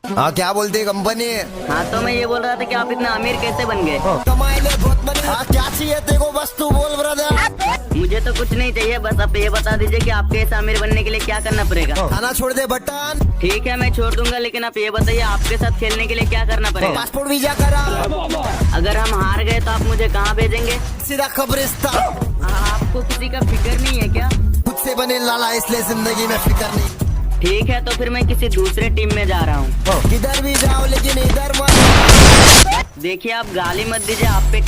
हाँ क्या बोलती है कंपनी? हाँ तो मैं ये बोल रहा था कि आप इतना अमीर कैसे बन गए? कमाई ले बहुत बने। हाँ क्या चाहिए तेरे को, बस तू बोल ब्रदर। मुझे तो कुछ नहीं चाहिए, बस आप ये बता दीजिए कि आपके ऐसे अमीर बनने के लिए क्या करना पड़ेगा। खाना छोड़ दे बटन। ठीक है मैं छोड़ दूंगा, लेकिन आप ये बताइए आपके साथ खेलने के लिए क्या करना पड़ेगा? पासपोर्ट वीजा करा। अगर हम हार गए तो आप मुझे कहाँ भेजेंगे? सीधा कब्रिस्तान। आपको किसी का फिक्र नहीं है क्या? खुद से बने लाला, इसलिए जिंदगी में फिक्र नहीं। ठीक है तो फिर मैं किसी दूसरे टीम में जा रहा हूँ। किधर भी जाओ लेकिन इधर मत। देखिए आप गाली मत दीजिए, आप पे